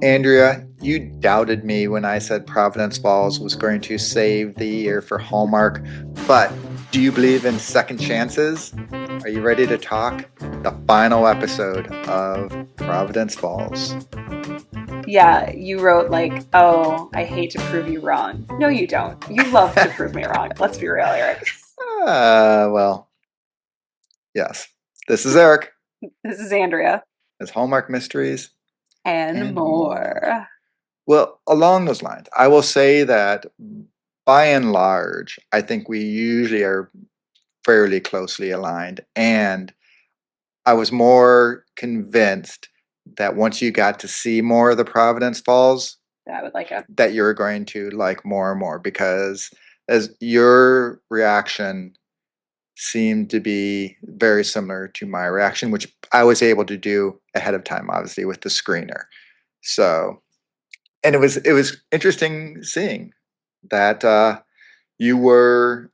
Andrea, you doubted me when I said Providence Falls was going to save the year for Hallmark, but do you believe in second chances? Are you ready to talk the final episode of Providence Falls? Yeah, you wrote like, "Oh, I hate to prove you wrong." No, you don't. You love to prove me wrong. Let's be real, Eric. Well, yes. This is Eric. This is Andrea. It's Hallmark Mysteries And and more. more. Well, along those lines, I will say that by and large, I think we usually are fairly closely aligned. And I was more convinced that once you got to see more of the Providence Falls, I would like it. that you're going to like more and more because as your reaction seemed to be very similar to my reaction, which I was able to do ahead of time, obviously, with the screener. So, and it was interesting seeing that you were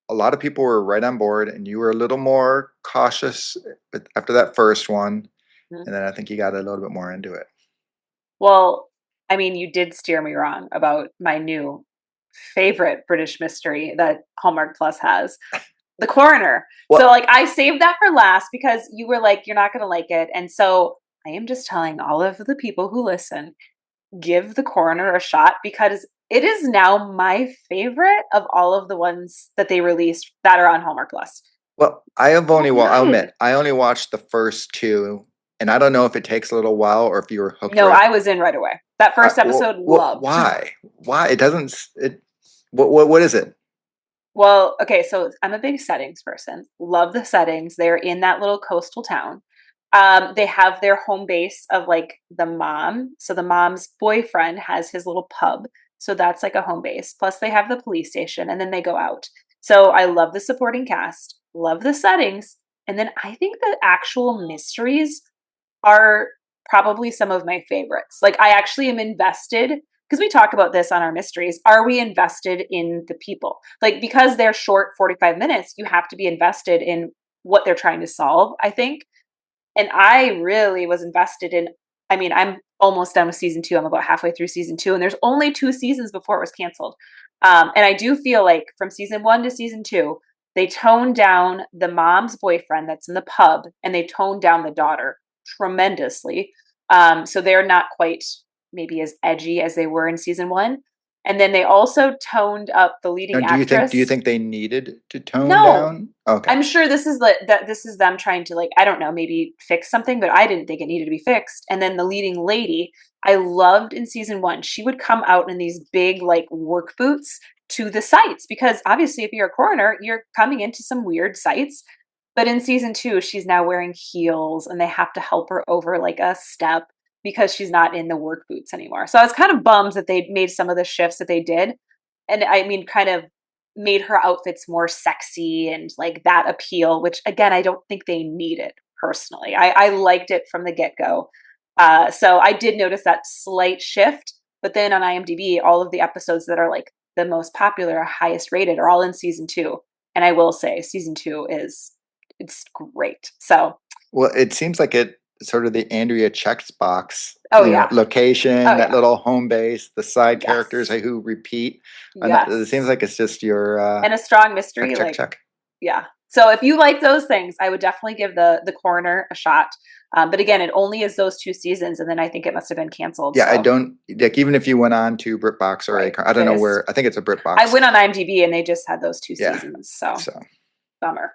a lot of people were right on board and you were a little more cautious after that first one, Mhm. and then I think you got a little bit more into it. Well, I mean, you did steer me wrong about my new favorite British mystery that Hallmark Plus has, The Coroner. So, Well, like, I saved that for last because you were like, "You're not going to like it," and so I am just telling all of the people who listen, give The Coroner a shot because it is now my favorite of all of the ones that they released that are on Hallmark Plus. I have So only well, I'll good. admit I only watched the first two, and I don't know if it takes a little while or if you were hooked No, right. I was in right away. That first episode, loved. Why? Why it doesn't it? What is it? Well, okay, so I'm a big settings person. Love the settings. They're in that little coastal town. They have their home base of like the mom. So the mom's boyfriend has his little pub. So that's like a home base. Plus they have the police station and then they go out. So I love the supporting cast, love the settings. And then I think the actual mysteries are probably some of my favorites. Like I actually am invested because we talk about this on our mysteries. Are we invested in the people? Like because they're short 45 minutes, you have to be invested in what they're trying to solve, I think. And I really was invested in I mean, I'm almost done with season 2. I'm about halfway through season 2 and there's only 2 seasons before it was canceled. And I do feel like from season 1 to season 2, they toned down the mom's boyfriend that's in the pub and they toned down the daughter tremendously. So they're not quite maybe as edgy as they were in season 1. And then they also toned up the Now, leading do you actress. think they needed to tone No, down? Okay. I'm sure this is that this is them trying to like I don't know maybe fix something, but I didn't think it needed to be fixed. And then the leading lady I loved in season 1, she would come out in these big like work boots to the sites because obviously if you're a coroner, you're coming into some weird sites. But in season 2, she's now wearing heels and they have to help her over like a step because she's not in the work boots anymore. So I was kind of bummed that they made some of the shifts that they did. And I mean, kind of made her outfits more sexy and like that appeal, which again, I don't think they needed personally. I liked it from the get go. So I did notice that slight shift, but then on IMDb, all of the episodes that are like the most popular, highest rated, are all in season 2. And I will say, season 2 is it's great. So, Well, it seems like it sort of the Andrea checks box, oh yeah, location, oh that yeah, little home base, the side characters yes, who repeat, and that, it seems yes, like it's just your and a strong check, mystery, check, like check. yeah. So if you like those things, I would definitely give the coroner a shot. But again, it only is those 2 seasons, and then I think it must have been canceled. Yeah, I So don't like even if you went on to BritBox or right, Acorn, I don't they know just where. I think it's a I BritBox. went on IMDb and they just had those 2 Yeah. seasons. So So bummer.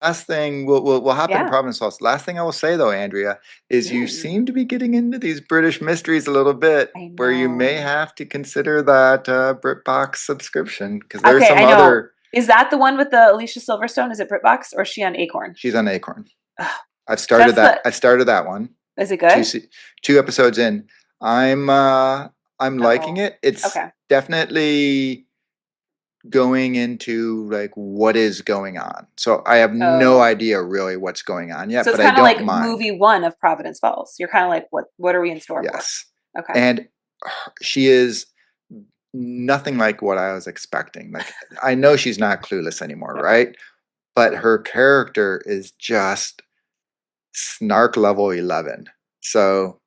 last thing we'll hop into Yeah. Providence Falls. Last thing I will say though, Andrea, is you Mm, seem to be getting into these British mysteries a little bit, I where you may know. have to consider that BritBox subscription because there's Okay, some I know. other. Is that the one with the Alicia Silverstone? Is it BritBox or is she on Acorn? She's on Acorn. Ugh, I've started that's that. the. I started that one. Is it Two good? se- 2 episodes in. I'm uh I'm liking Oh, it. It's okay. definitely going into like what is going on. So I have no Oh, idea really what's going on yet, so it's but I kind of don't like mind. movie 1 of Providence Falls. You're kind of like, what are we in store for? Yes. Okay. And she is nothing like what I was expecting. Like I know she's not clueless anymore, Okay. right? But her character is just snark level 11. So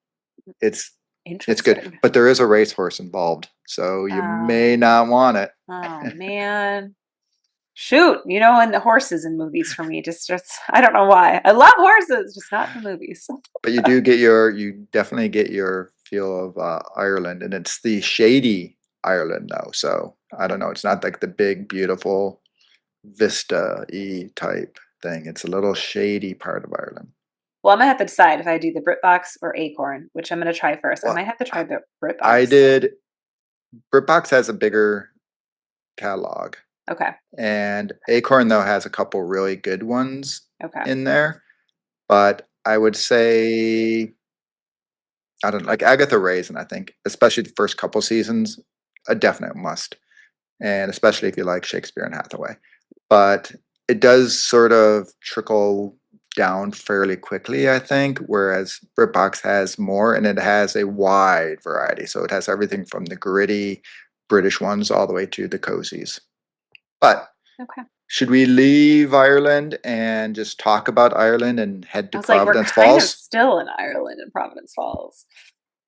It's it's good, Interesting. but there is a racehorse involved, so you may Oh, not want it. oh man. Shoot, and the horses in movies for me just I don't know why. I love horses, just not in the movies. But you definitely get your feel of Ireland, and it's the shady Ireland though. So I don't know. It's not like the big, beautiful vista-y type thing. It's a little shady part of Ireland. Well, I'm gonna have to decide if I do the BritBox or Acorn, which I'm gonna try first. I Well, might have to try the I BritBox. did. BritBox has a bigger catalog, Okay. and Acorn though has a couple really good ones Okay. in there. But I would say I don't like Agatha Raisin. I think, especially the first couple seasons, a definite must, and especially if you like Shakespeare and Hathaway. But it does sort of trickle down fairly quickly, I think, whereas BritBox has more and it has a wide variety. So it has everything from the gritty British ones all the way to the cozies. But Okay. should we leave Ireland and just talk about Ireland and head I to was like, we're Providence kind of Falls? still in Ireland in Providence Falls.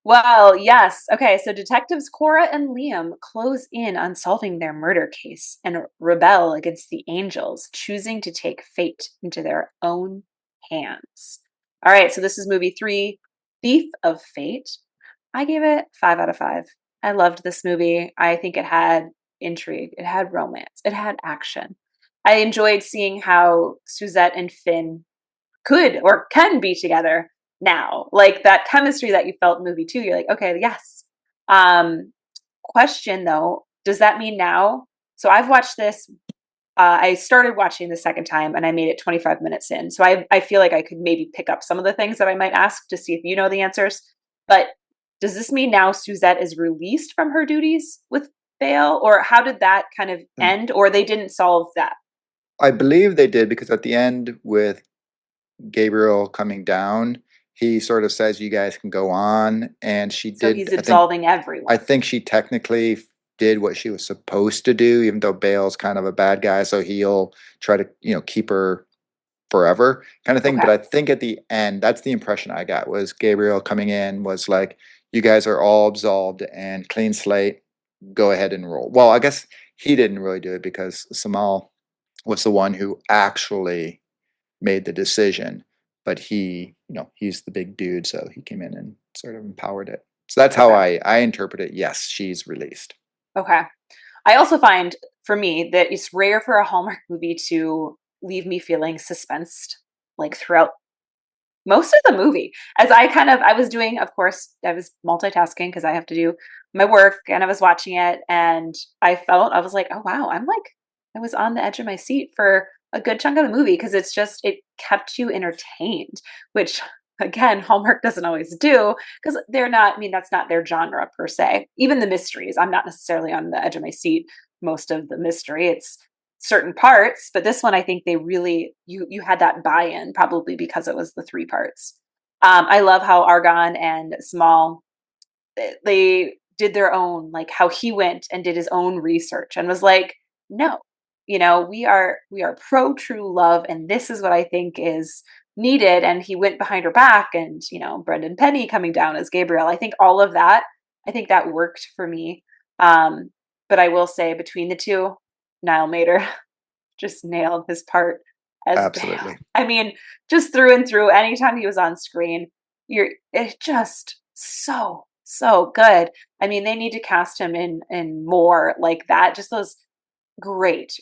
Well, yes. Okay, so detectives Cora and Liam close in on solving their murder case and rebel against the angels, choosing to take fate into their own hands. All right, so this is movie 3, Thief of Fate. I gave it 5 out of 5. I loved this movie. I think it had intrigue, it had romance, it had action. I enjoyed seeing how Suzette and Finn could or can be together now. Like that chemistry that you felt in movie 2, you're like, okay, yes. Question though, does that mean now? So I've watched this. I started watching the second time and I made it 25 minutes in. So I feel like I could maybe pick up some of the things that I might ask to see if you know the answers. But does this mean now Suzette is released from her duties with Bale? Or how did that kind of And end? Or they didn't solve that? I believe they did because at the end with Gabriel coming down, he sort of says you guys can go on, and she So did. he's absolving I everyone. think she technically did what she was supposed to do, even though Bale's kind of a bad guy, so he'll try to keep her forever kind of thing. But Okay. I think at the end, that's the impression I got was Gabriel coming in was like, you guys are all absolved and clean slate. Go ahead and roll. Well, I guess he didn't really do it because Samal was the one who actually made the decision, but he's the big dude, so he came in and sort of empowered it. So that's how Okay. I interpret it. Yes, she's released. Okay. I also find for me that it's rare for a Hallmark movie to leave me feeling suspensed like throughout most of the movie. As I was doing, of course, I was multitasking because I have to do my work and I was watching it and I was like, oh wow, I was on the edge of my seat for a good chunk of the movie because it kept you entertained, which again, Hallmark doesn't always do because they're not, I mean, that's not their genre per se. Even the mysteries, I'm not necessarily on the edge of my seat most of the mystery. It's certain parts, but this one I think they really you had that buy-in probably because it was the 3 parts. I love how Argon and Small they did their own, like how he went and did his own research and was like, no, we are pro true love, and this is what I think is needed. And he went behind her back, and Brendan Penny coming down as Gabriel. I think all of that, I think that worked for me. But I will say between the two, Niall Mater just nailed his part as Bale. Absolutely. I mean, just through and through, anytime he was on screen, it's just so good. I mean, they need to cast him in more like that. Just those great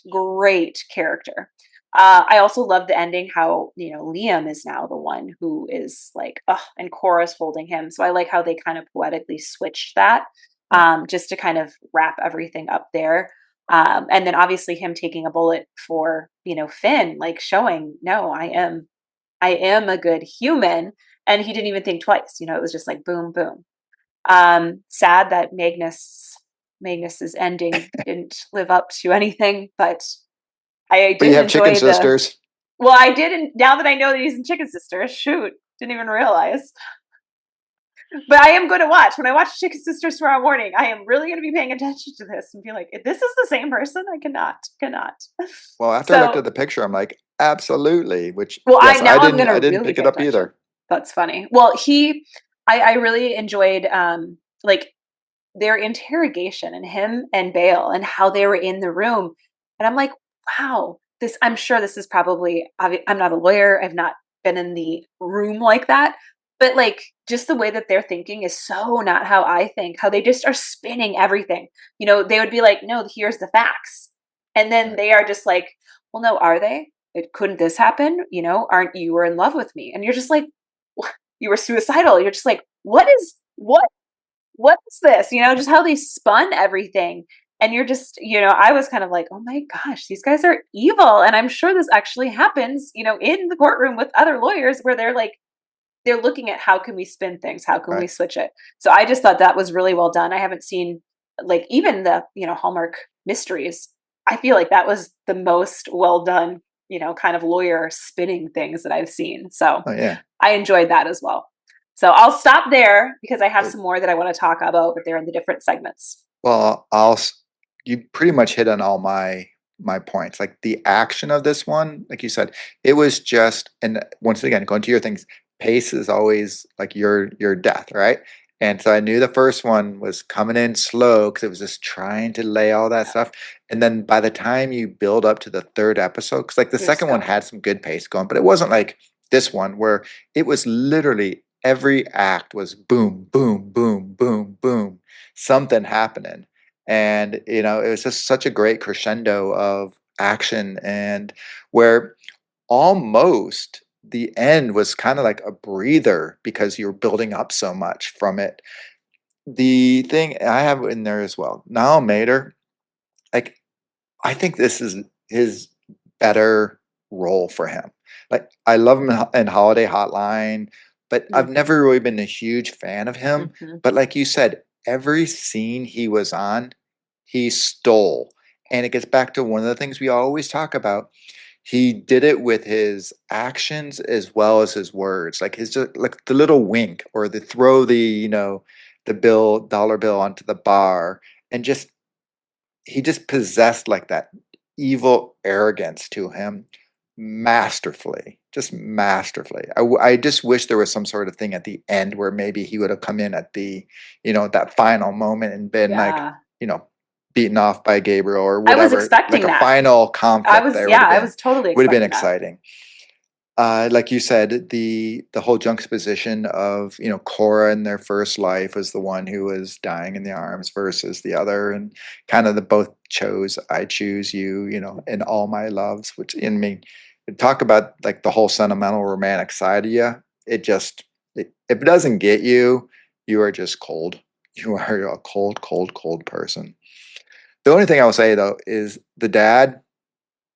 character. I also love the ending. How Liam is now the one who is like, oh, and Cora's holding him. So I like how they kind of poetically switched that, Yeah, just to kind of wrap everything up there. And then obviously him taking a bullet for Finn, like showing, no, I am a good human, and he didn't even think twice. It was just like boom boom. Sad that Magnus's ending didn't live up to anything, but I but you did have chicken enjoy the. sisters. Well, I didn't. Now that I know that he's in Chicken Sisters, shoot, didn't even realize. But I am going to watch when I watch Chicken Sisters tomorrow morning. I am really going to be paying attention to this and be like, if this is the same person, I cannot. Well, after I looked So, at the picture, I'm like, absolutely. Which well, I yes, I now I'm didn't going to I didn't really pick it pay up attention. either. That's funny. Well, I really enjoyed like their interrogation and him and Bale and how they were in the room. And I'm like, wow, this, I'm sure this is probably, I'm not a lawyer. I've not been in the room like that. But like just the way that they're thinking is so not how I think, how they just are spinning everything. You know, they would be like, no, here's the facts. And then Right. they are just like, well, no, are they? It couldn't this happen? You know, aren't you were in love with me? And you're just like, what? You were suicidal. You're just like, what is this? You know, just how they spun everything. And you're just, you know, I was kind of like, oh my gosh, these guys are evil. And I'm sure this actually happens, you know, in the courtroom with other lawyers where they're like, they're looking at how can we spin things? How can we Right. switch it? So I just thought that was really well done. I haven't seen like even the, you know, Hallmark mysteries. I feel like that was the most well done, you know, kind of lawyer spinning things that I've seen. So Oh yeah. I enjoyed that as well. So I'll stop there because I have Oh, some more that I want to talk about, but they're in the different segments. well, you pretty much hit on all my points. Like the action of this one, like you said, it was just, and once again, going to your things, pace is always like your death, right? And so I knew the first one was coming in slow because it was just trying to lay all that Yeah, stuff. And then by the time you build up to the third episode, because like the you're just second one going. had some good pace going, but it wasn't like this one where it was literally every act was boom, boom, boom, boom, boom, something happening. And it was just such a great crescendo of action, and where almost the end was kind of like a breather because you're building up so much from it. The thing I have in there as well, Niall Mater, like I think this is his better role for him. Like I love him in Holiday Hotline, but I've Hmm. never really been a huge fan of him. Hmm. But like you said, every scene he was on, he stole. And it gets back to one of the things we always talk about. He did it with his actions as well as his words. Like his just like the little wink or the throw the dollar bill onto the bar, and just he just possessed like that evil arrogance to him masterfully, just masterfully. I just wish there was some sort of thing at the end where maybe he would have come in at that final moment and been like, Yeah. you know, beaten off by Gabriel or I was whatever, like expecting a that. final conflict there Yeah, I was totally would have been expecting that. exciting. Like you said, the whole juxtaposition of Cora in their first life as the one who was dying in the arms versus the other, and kind of the both chose I choose you, in all my loves. Which in me, talk about like the whole sentimental romantic side of you. If it doesn't get you, you are just cold. You are a cold, cold, cold person. The only thing I will say though is the dad.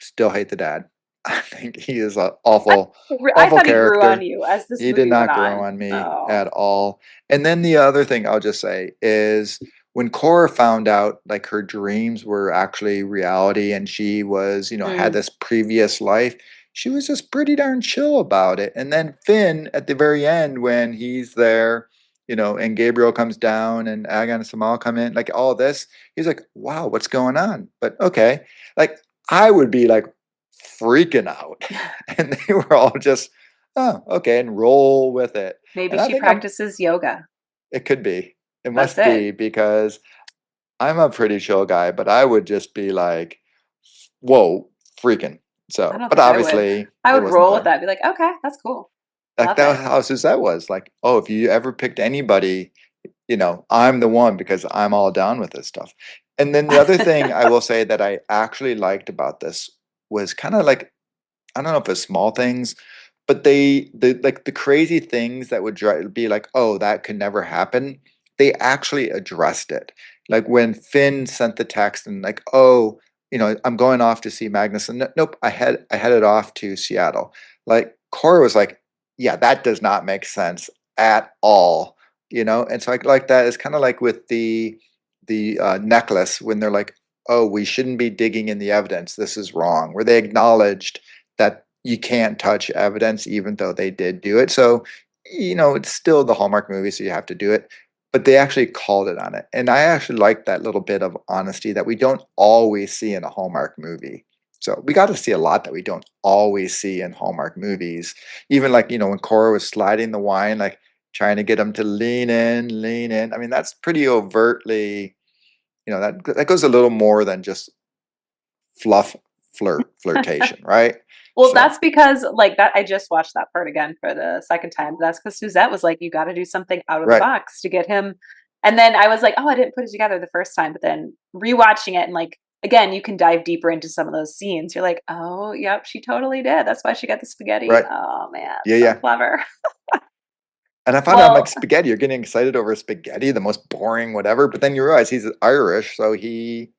Still hate the dad. I think he is an awful, I awful thought he grew on character. you as this He did movie went not grow on. on me Oh. at all. And then the other thing I'll just say is when Cora found out like her dreams were actually reality and she was, had Mm. this previous life, she was just pretty darn chill about it. And then Finn at the very end, when he's there, and Gabriel comes down and Agon and Samal come in, like all this, he's like, wow, what's going on? But okay. Like I would be like freaking out. And they were all just, oh, okay, and roll with it. Maybe And I she think practices yoga. it could be. It That's must it. be because I'm a pretty chill guy, but I would just be like, whoa, freaking. I So, don't but think I would. obviously I it would wasn't roll with there. that. Be like, okay, that's cool. Like Love that was it. how Suzette was like, oh, if you ever picked anybody, I'm the one because I'm all down with this stuff. And then the other thing I will say that I actually liked about this was kind of like, I don't know if it's small things, but the crazy things that would be like, oh, that could never happen. They actually addressed it. Like when Finn sent the text and like, oh, I'm going off to see Magnus, and nope, I headed off to Seattle. Like Cora was like, yeah, that does not make sense at all. And so I like that. It's kind of like with the necklace when they're like, oh, we shouldn't be digging in the evidence. This is wrong. Where they acknowledged that you can't touch evidence, even though they did do it. So, it's still the Hallmark movie, so you have to do it. But they actually called it on it. And I actually like that little bit of honesty that we don't always see in a Hallmark movie. So we got to see a lot that we don't always see in Hallmark movies. Even like, when Cora was sliding the wine, like, trying to get him to lean in, lean in. I mean, that's pretty overtly, that goes a little more than just fluff flirtation, right? Well, So, that's because like that I just watched that part again for the second time. That's because Suzette was like, you got to do something out of the right, box to get him. And then I was like, oh, I didn't put it together the first time, but then rewatching it and like again, you can dive deeper into some of those scenes. You're like, oh, yep, she totally did. That's why she got the spaghetti. right. Oh man, Yeah, so yeah. clever. And I found out I'm like Well, spaghetti. You're getting excited over spaghetti, the most boring whatever. But then you realize he's Irish, so he,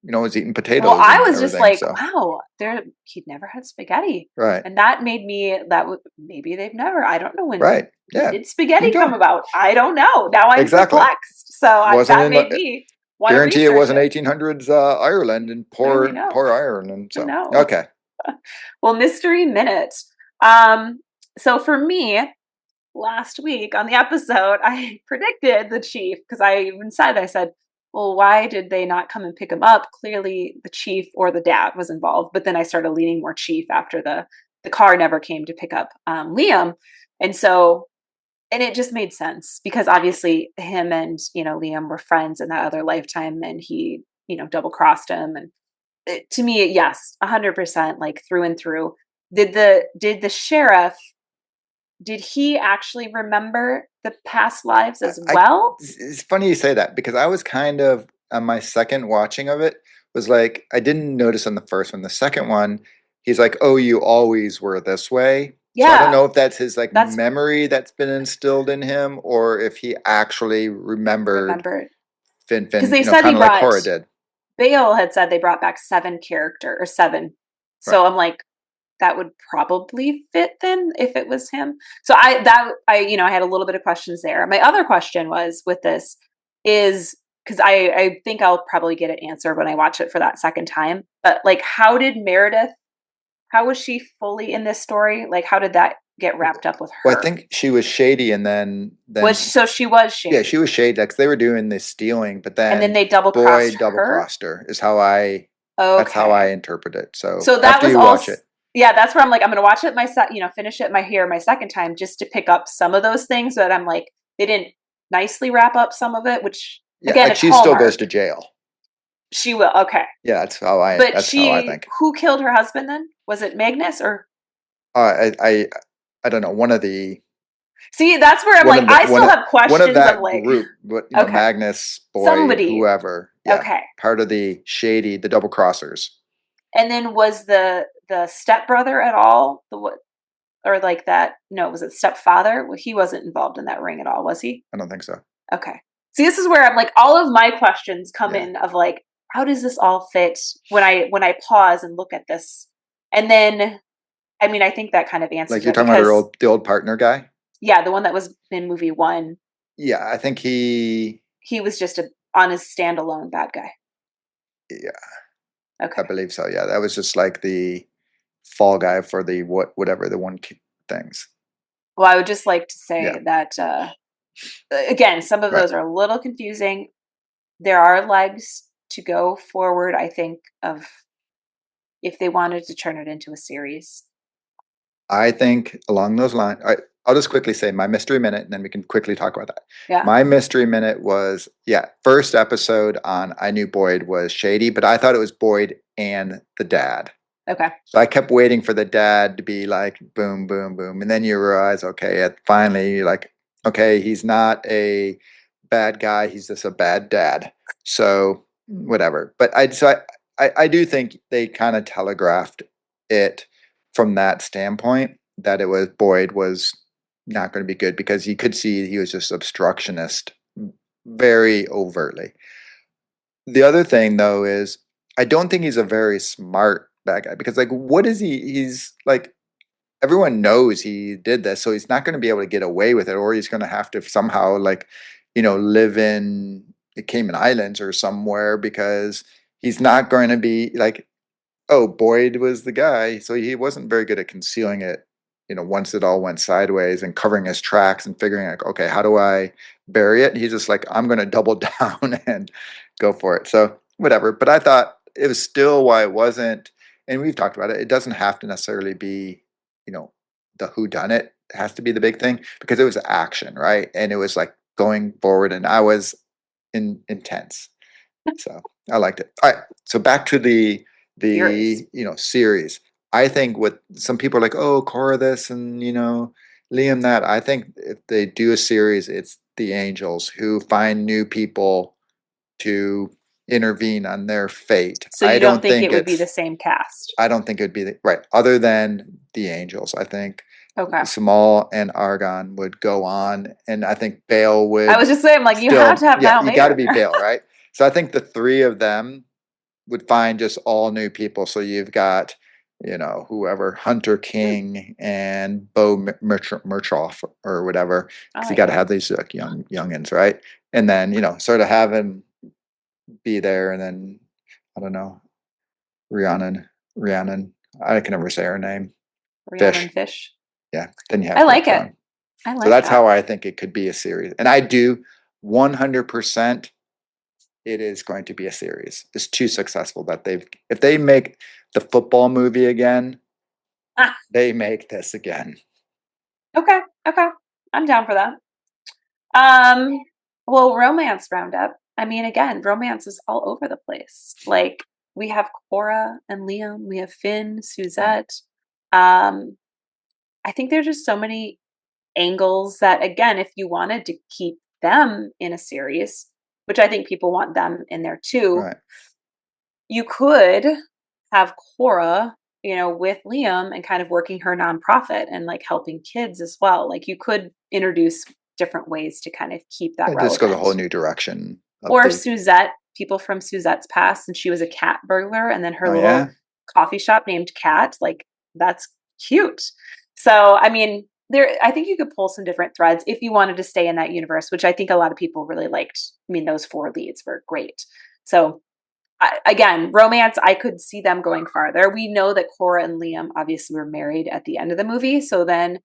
is eating well, potatoes I and was just everything. like, So, wow, there he'd never had spaghetti. right, And that made me that would maybe they've never. I don't know right, when yeah. did Good spaghetti come job. about? I don't know. Now I'm Exactly. perplexed. So Wasn't that in made me want to guarantee it research wasn't it. 1800s Ireland and Clearly poor no. poor Ireland. So No. okay, Well, mystery minute. Um so for me, last week on the episode, I predicted the chief because I even said, I said, well, why did they not come and pick him up? Clearly the chief or the dad was involved. But then I started leaning more chief after the car never came to pick up Liam. And so and it just made sense because obviously him and Liam were friends in that other lifetime and he double crossed him and to me yes 100% like through and through. Did the sheriff, did he actually remember the past lives as I well? it's funny you say that because I was kind of on my second watching of it was like I didn't notice on the first one. The second one, he's like, "Oh, you always were this way." So I don't Yeah, know if that's his like that's memory that's been instilled in him or if he actually remembered remembered because Fin, they said they kind of like brought Cora did. Bale had said they brought back seven character or seven. Right. So I'm like, that would probably fit then if it was him. So I had a little bit of questions there. My other question was with this is because I think I'll probably get an answer when I watch it for that second time. But like, how did Meredith? How was she fully in this story? Like, how did that get wrapped up with Well, I her? think she was shady, and Was then so she was yeah, she shady, was shady because they were doing this stealing, but and then then they double Boyd crossed double her. crossed her. Is how I that's how I Okay, interpret it. So so that after was you watch also it, yeah. That's where I'm like, I'm gonna watch it finish it my second time just to pick up some of those things that I'm like they didn't nicely wrap up some of it. Which yeah, again, like it's she still goes Hallmark. to jail. She will okay, Yeah, but that's how I she think. who killed her husband then? Was it Magnus or I don't know see? That's where I'm like, I still have one of questions of that like, group, but okay, Magnus, Boyd, somebody whoever, yeah, okay. part of the shady, the double crossers. And then was the stepbrother at all? The what or like that? No, was it stepfather? Well, he wasn't involved in that ring at all, was he? I don't think so. Okay. See, this is where I'm like, all of my questions come Yeah, in of like, how does this all fit when I pause and look at this? And then, I mean, I think that kind of like answers you're it talking about because the old partner guy. yeah, the one that was in movie one, Yeah, I think he was just on his standalone bad guy. yeah, I Okay. believe so. Yeah, that was just like the fall guy for the whatever the things. Well, I would just like to Yeah, say that again, some of right. those are a little confusing. There are legs to go forward, I think, of if they wanted to turn it into a series. I think along those lines, I'll just quickly say my mystery minute, and then we can quickly talk about that. Yeah. My mystery minute was, yeah, first episode on I knew Boyd was shady, but I thought it was Boyd and the dad. Okay. So I kept waiting for the dad to be like, boom, boom, boom. And then you realize, okay, finally, you're like, okay, he's not a bad guy. He's just a bad dad. So whatever. But I do think they kind of telegraphed it from that standpoint that it was Boyd was not going to be good because you could see he was just obstructionist very overtly. The other thing though is I don't think he's a very smart bad guy because like what is he's like everyone knows he did this so he's not going to be able to get away with it or he's going to have to somehow like live in the Cayman Islands or somewhere because he's not going to be like oh, Boyd was the guy. So he wasn't very good at concealing it, once it all went sideways and covering his tracks and figuring like, okay, how do I bury it? He's just like, I'm going to double down and go for it. So whatever. But I thought it was still why it wasn't, and we've talked about it, it doesn't have to necessarily be, you know, the who done it. has to be the big thing because it was action, right? And it was like going forward, and I was intense. So I liked it. All right. So back to Series. series. I think what some people are like, oh, Cora this and Liam that. I think if they do a series, it's the angels who find new people to intervene on their fate. So you don't think it would be the same cast? I don't think it'd be right. Other than the angels, I think Okay. Samal and Argon would go on, and I think Bale I would was just saying, like, you have still, to have yeah, Val you got Mater to in be there. Bale, right? So I think the three of them would find just all new people. So you've got, whoever, Hunter King and Bo Murtroff or whatever, Oh, because you got to yeah. have these like youngins, right? And then sort of have him be there, and then I don't know, Rhiannon. I can never say her name. Rhiannon Fish. Fish. Yeah. Then you I have her like it. thrown. I So like that's that. how I think it could be a series. And I do 100% it is going to be a series. It's too successful that if they make the football movie again, Ah, they make this again. okay. Okay. I'm down for that. Um, well, romance roundup. I mean, again, romance is all over the place. Like we have Cora and Liam, we have Finn, Yeah. Suzette. Um, I think there's just so many angles that, again, if you wanted to keep them in a series, which I think people want them in there too, Right. you could have Cora, with Liam and kind of working her nonprofit and like helping kids as well. Like you could introduce different ways to kind of keep that It just goes a relevant. whole new direction of Or the. Suzette, people from Suzette's past, and she was a cat burglar, and then her Oh little yeah. coffee shop named Cat. Like that's cute. So I mean, I think you could pull some different threads if you wanted to stay in that universe, which I think a lot of people really liked. I mean, those four leads were great. So again, romance, I could see them going farther. We know that Cora and Liam obviously were married at the end of the movie. So then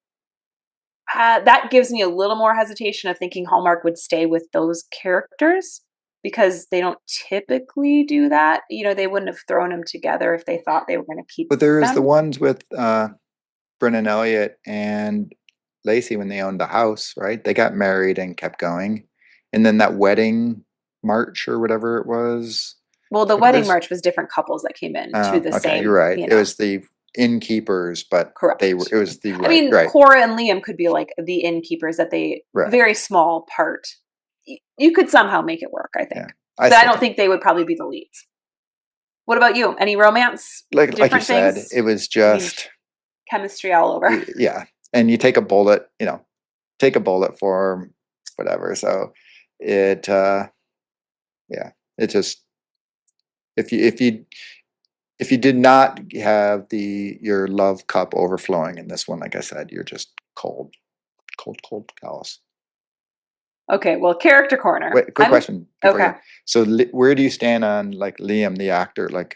that gives me a little more hesitation of thinking Hallmark would stay with those characters because they don't typically do that. They wouldn't have thrown them together if they thought they were going to keep But there is the them. ones with Brennan Elliott and Lacey when they owned the house, right? They got married and kept going. And then that wedding march or whatever it was. Well, the What it wedding is? march was different couples that came in to Oh, the okay, you're same, right. It was the innkeepers, but correct. it was the I right, mean, right, Cora and Liam could be like the innkeepers that they right. very small part. You could somehow make it work, I Yeah. think. I But I still don't think think they would probably be the leads. What about you? Any romance, like you different said, things? it was I mean, just chemistry all over. yeah. And you take a bullet for whatever. So it yeah, it just if you did not have your love cup overflowing in this one, like I said, you're just cold, cold, cold, callous. Okay, well, character corner. Wait, quick question before Okay. you. So, where do you stand on like Liam, the actor, like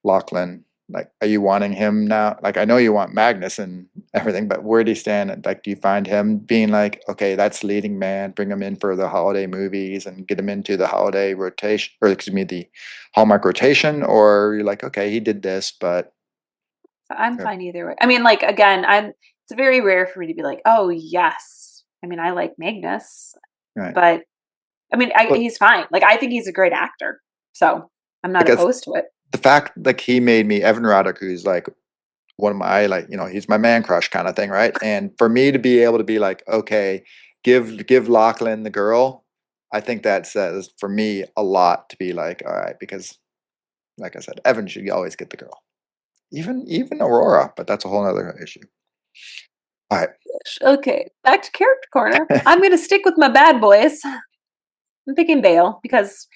Lachlan? Like, are you wanting him now? Like, I know you want Magnus and everything, but where do you stand? Like, do you find him being like, okay, that's leading man, bring him in for the holiday movies and get him into the holiday rotation, or excuse me, the Hallmark rotation, or you're like, okay, he did this, but I'm fine either way. I mean, like again, it's very rare for me to be like, "Oh, yes." I mean, I like Magnus, right. but I mean, But he's fine. Like I think he's a great actor. So, I'm not because opposed to it. the fact like he made me Evan Roddick, who's like one of my like he's my man crush kind of thing, right? And for me to be able to be like, okay, give Lachlan the girl, I think that says for me a lot to be like, all right, because like I said, Evan should always get the girl, even Aurora, but that's a whole other issue. All right, Okay, back to character corner. I'm going to stick with my bad boys. I'm picking Bale because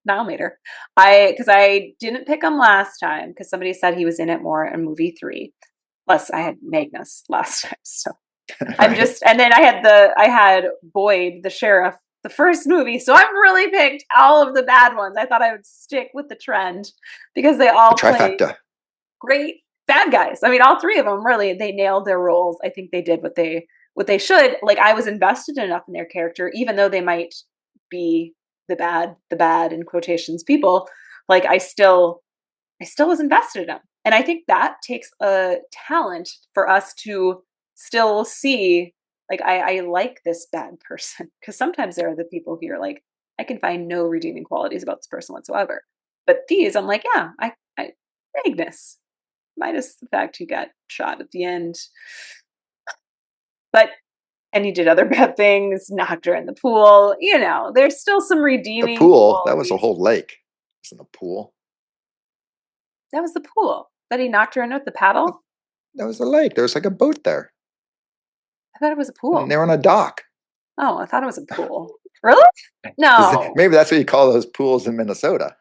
now later. Because I didn't pick him last time because somebody said he was in it more in movie 3. Plus, I had Magnus last time, so all I'm right, just. And then I had Boyd, the sheriff, the first movie. So I've really picked all of the bad ones. I thought I would stick with the trend because they the all play trifecta. great bad guys. I mean, all three of them really they nailed their roles. I think they did what they should. Like I was invested enough in their character, even though they might be the bad in quotations people. Like I still was invested in them. And I think that takes a talent for us to still see like I like this bad person because sometimes there are the people who are like I can find no redeeming qualities about this person whatsoever. But these, I'm like, yeah, I vagueness minus the fact he got shot at the end, but and he did other bad things, knocked her in the pool. You know, there's still some The redeeming pool, that was a qualities. whole lake. It wasn't a pool. That was the pool that he knocked her in with the paddle. That was a lake. There was like a boat there. I thought it was a And they pool. were on a dock. Oh, I thought it was a pool. Really? No. Maybe that's what you call those pools in Minnesota.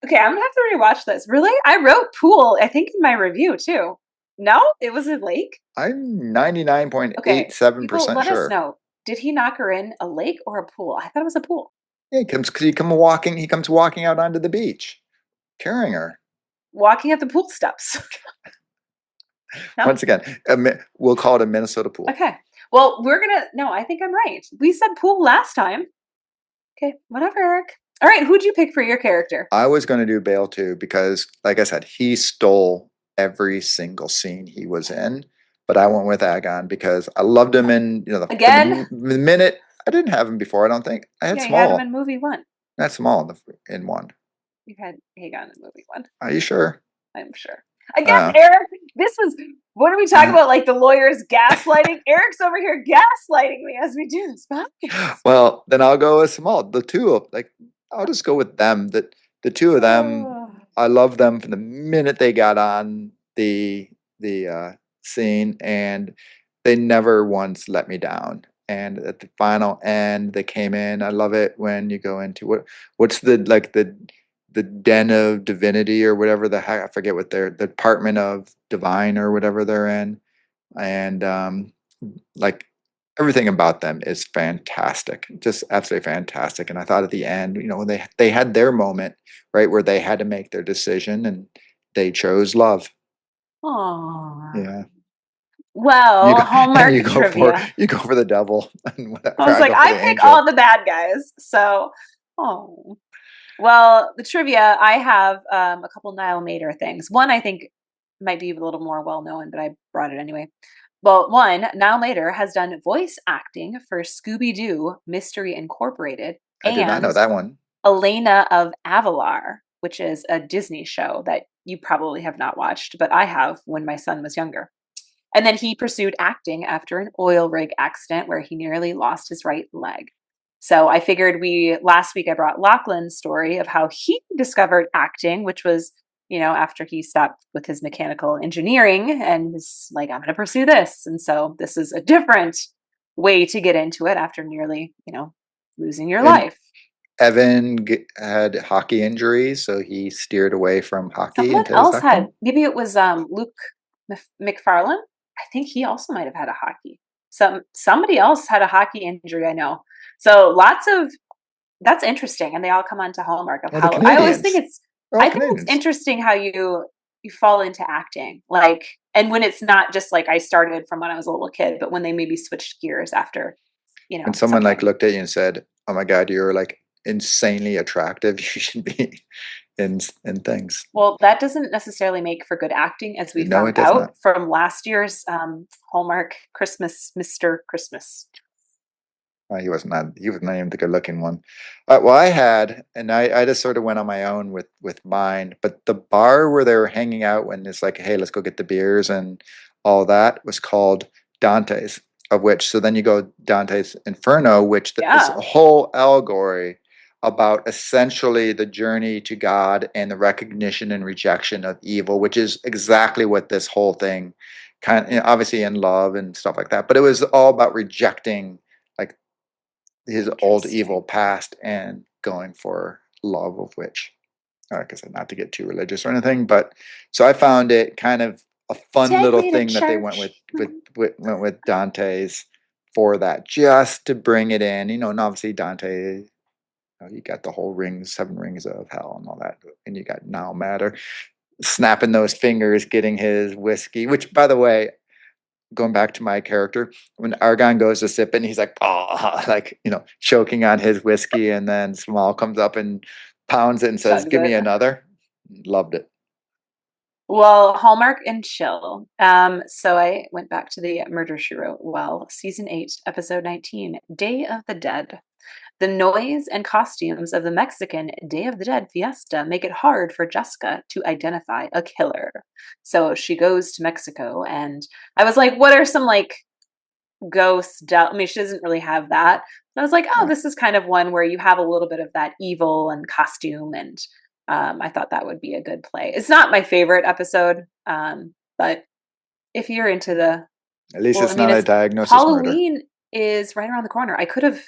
Okay, I'm gonna have to rewatch this. Really? I wrote pool, I think, in my review too. No, it was a lake. I'm Okay, people, 99.87% let us sure. know. Did he knock her in a lake or a pool? I thought it was a pool. Yeah, he comes walking out onto the beach, carrying her. Walking up the pool steps. No? Once again, we'll call it a Minnesota pool. Okay. Well, we're gonna. No, I think I'm right. We said pool last time. Okay, whatever, Eric. All right, who'd you pick for your character? I was going to do Bale too because, like I said, he stole every single scene he was in. But I went with Agon because I loved him in Again? the minute. I didn't have him before. I don't think I had Yeah, you had him Small. in movie one. Not Small in one. You had Hagon in movie one. Are you sure? I'm sure. Again, Uh, Eric, this is what are we talking uh, about? Like the lawyer's gaslighting? Eric's over here gaslighting me as we do this podcast. well, then I'll go with Small. The two of like I'll just go with them. That the two of them, Oh, I love them from the minute they got on the scene, and they never once let me down. And at the final end, they came in. I love it when you go into what's the den of divinity or whatever the heck I forget what the department of divine or whatever they're in, and like everything about them is fantastic, just absolutely fantastic. And I thought at the end, when they had their moment, right, where they had to make their decision and they chose love. aw. Yeah, you Well, go and Hallmark trivia. you go for the devil, and I whatever was I like, go for I the pick angel. all the bad guys. So, oh. Well, the trivia, I have a couple Nile Mater things. One I think might be a little more well known, but I brought it anyway. Well, one, Nile Mater has done voice acting for Scooby Doo Mystery Incorporated I did not know and that one. Elena of Avalar, which is a Disney show that you probably have not watched, but I have when my son was younger. And then he pursued acting after an oil rig accident where he nearly lost his right leg. So I figured last week I brought Lachlan's story of how he discovered acting, which was, after he stopped with his mechanical engineering and was like, I'm going to pursue this. And so this is a different way to get into it after nearly, losing your And life. Evan had hockey injuries, so he steered away from hockey Someone into his else acting. had, maybe it was Luke McFarlane. I think he also might have had a hockey. Somebody else had a hockey injury. I know. So lots of that's interesting, and they all come onto Hallmark of Well, the how I always think Canadians, it's. they're all I think it's Canadians. interesting how you fall into acting, like, and when it's not just like I started from when I was a little kid, but when they maybe switched gears after, When someone like something. looked at you and said, "Oh my God, you're like insanely attractive. You should be in things." Well, that doesn't necessarily make for good acting, as we No, found it does out not. from last year's Hallmark Christmas, Mr. Christmas. He was not even the good looking one. Well, I had, and I just sort of went on my own with mine. But the bar where they were hanging out when it's like, hey, let's go get the beers and all that was called Dante's. Of which, so then you go Dante's Inferno, which is Yeah, a whole allegory about essentially the journey to God and the recognition and rejection of evil, which is exactly what this whole thing obviously in love and stuff like that. But it was all about rejecting like his old evil interesting. past and going for love, of which, like I said, not to get too religious or anything, but so I found it kind of a fun Take little me to thing that they went church. went with Dante's for that, just to bring it in, and obviously Dante, you got the whole seven rings of hell and all that, and you got now matter snapping those fingers, getting his whiskey, which by the way, going back to my character, when Argon goes to sip it, and he's like, oh, like, choking on his whiskey, and then Small comes up and pounds it and says, Chugs give me it. another. Loved it. Well, Hallmark and chill. So I went back to the Murder She Wrote. Well, season 8, episode 19, Day of the Dead. The noise and costumes of the Mexican Day of the Dead fiesta make it hard for Jessica to identify a killer. So she goes to Mexico, and I was like, what are some like I mean, she doesn't really have that. But I was like, oh, Yeah. this is kind of one where you have a little bit of that evil and costume, and I thought that would be a good play. It's not my favorite episode, but if you're into the, At least well, I it's mean, not a it's diagnosis murder. Halloween is right around the corner. I could have,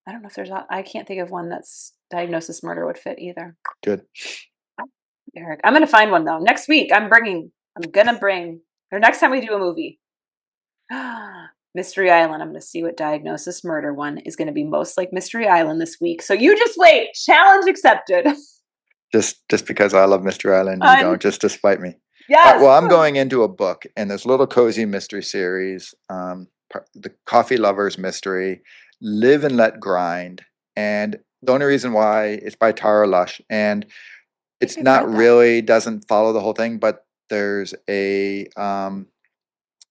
I don't know if there's, I can't think of one that's diagnosis murder would fit either. Good. Eric, I'm gonna find one though. Next week, I'm gonna bring, or next time we do a movie, Mystery Island. I'm going to see what Diagnosis Murder one is going to be most like Mystery Island this week. So you just wait. Challenge accepted. Just because I love Mystery Island, you Un- don't, just to spite me. All right, yes. well, I'm going into a book, and this little cozy mystery series, the Coffee Lovers Mystery, Live and Let Grind. And the only reason why it's by Tara Lush, and I think it's I've not read that. really doesn't follow the whole thing, but there's a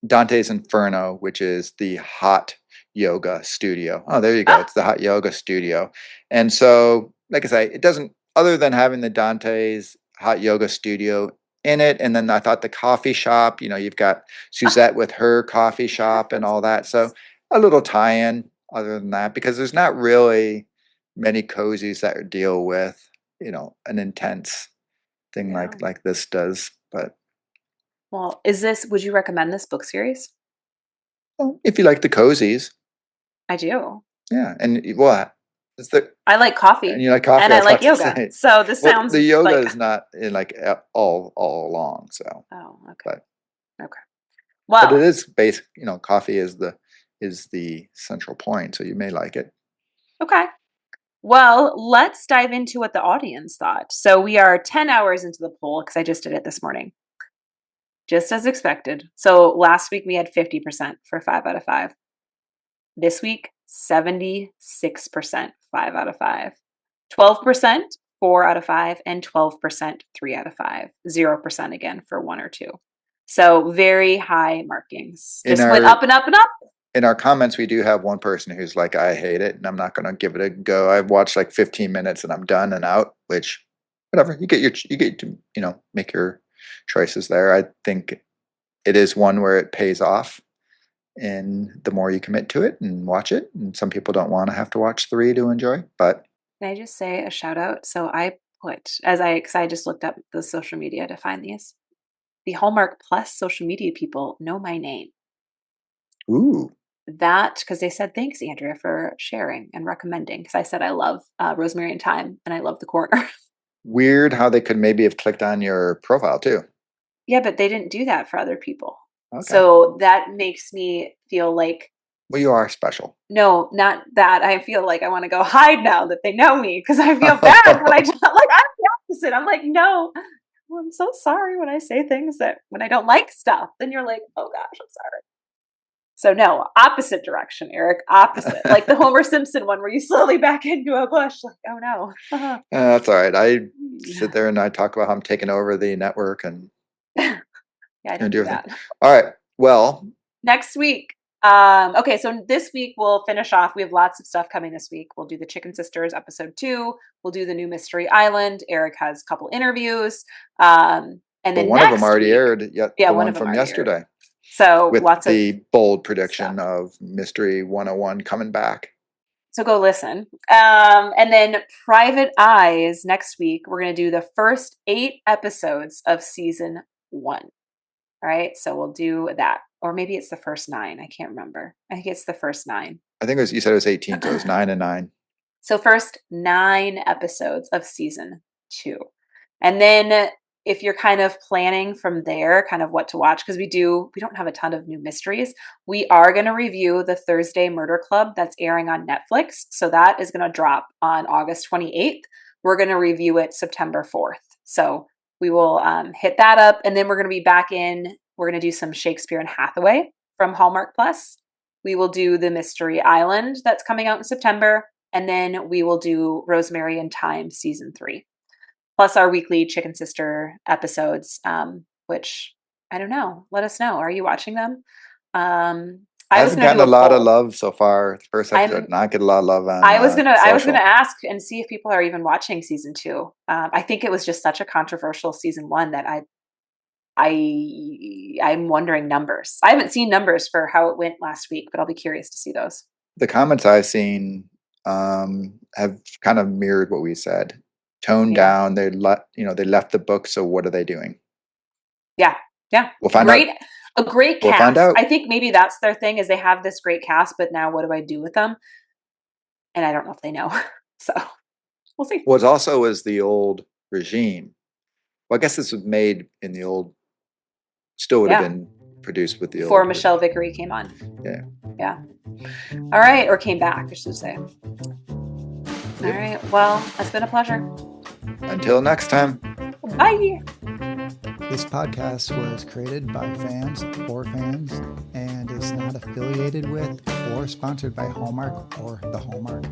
Dante's Inferno, which is the hot yoga studio. Oh, there you go. Ah, It's the hot yoga studio. And so, like I say, it doesn't, other than having the Dante's hot yoga studio in it. And then I thought the coffee shop, you've got ah, Suzette with her coffee that shop and sounds all that. So nice. a little tie in other than that, because there's not really many cozies that deal with, an intense thing Yeah. like this does. But Well, would you recommend this book series? well, if you like the cozies, I do. yeah, and what? It's the I like and coffee you like coffee, and I I was like about to yoga. say. So this Well, sounds the yoga like, is not in like all along, so oh, okay. but Okay. but it Well, is basic, coffee is the central point, so you may like it. okay. Well, let's dive into what the audience thought. So we are 10 hours into the poll because I just did it this morning. Just as expected. So last week we had 50% for 5 out of 5. This week, 76% 5 out of 5. 12% 4 out of 5, and 12% 3 out of 5. 0% again for one or two. So very high markings. In Just went our up and up and up. in our comments, we do have one person who's like, I hate it, and I'm not going to give it a go. I've watched like 15 minutes and I'm done and out. Which, whatever, you get to make your choices there. I think it is one where it pays off, and the more you commit to it and watch it, and some people don't want to have to watch three to enjoy, but Can I just say a shout out? So I put, because I just looked up the social media to find these. The Hallmark Plus social media people know my name. ooh, That, because they said, thanks, Andrea, for sharing and recommending. Because I said I love Rosemary and Thyme and I love the corner. weird how they could maybe have clicked on your profile too. Yeah, but they didn't do that for other people. Okay, So that makes me feel like, well, you are special. no, not that. I feel like I want to go hide now that they know me because I feel bad when I just, like, I'm the opposite. I'm like, no, well, I'm so sorry when I say things that when I don't like stuff, then you're like, oh gosh, I'm sorry. So no, opposite direction, Eric, opposite. Like the Homer Simpson one where you slowly back into a bush, like, oh no. That's all right. I sit Yeah. there and I talk about how I'm taking over the network and Yeah, I don't do do everything. that. All right. Well, Next week. Okay, so this week we'll finish off. We have lots of stuff coming this week. We'll do the Chicken Sisters episode 2. We'll do the new Mystery Island. Eric has a couple interviews. And well, then one of them next already week, aired. Yet yeah, the one one of them from already aired. yesterday So with lots of the bold stuff. prediction of Mystery 101 coming back. So go listen. And then Private Eyes next week. We're going to do the first 8 episodes of season 1. All right. So we'll do that. Or maybe it's the first 9. I can't remember. I think it's the first 9. I think you said it was 18, so it was 9 and 9. So first 9 episodes of season 2. And then if you're kind of planning from there, kind of what to watch, because we don't have a ton of new mysteries. We are going to review the Thursday Murder Club that's airing on Netflix. So that is going to drop on August 28th. We're going to review it September 4th. So we will hit that up. And then we're going to be back in. We're going to do some Shakespeare and Hathaway from Hallmark Plus. We will do the Mystery Island that's coming out in September. And then we will do Rosemary and Thyme season 3. plus our weekly Chicken Sister episodes, which I don't know. Let us know. Are you watching them? I was Hasn't gonna gotten do a a lot of poll. love so far. The first episode did I'm not get a lot of love on I was gonna social. ask and see if people are even watching season two. I think it was just such a controversial season one that I'm wondering numbers. I haven't seen numbers for how it went last week, but I'll be curious to see those. The comments I've seen have kind of mirrored what we said. Toned Yeah. down. They left the book. So what are they doing? Yeah. Yeah. We'll find out. Great. A great We'll find cast. out. I think maybe that's their thing is they have this great cast, but now what do I do with them? And I don't know if they know. So we'll see. What's also is the old regime. Well, I guess this was made in the old. Still would have Yeah. been produced with the Before old. Michelle Vickery came on. Yeah. Yeah. All right. Or came back, I should say. All right. Well, it's been a pleasure. Until next time. Bye. This podcast was created by fans for fans and is not affiliated with or sponsored by Hallmark or the Hallmark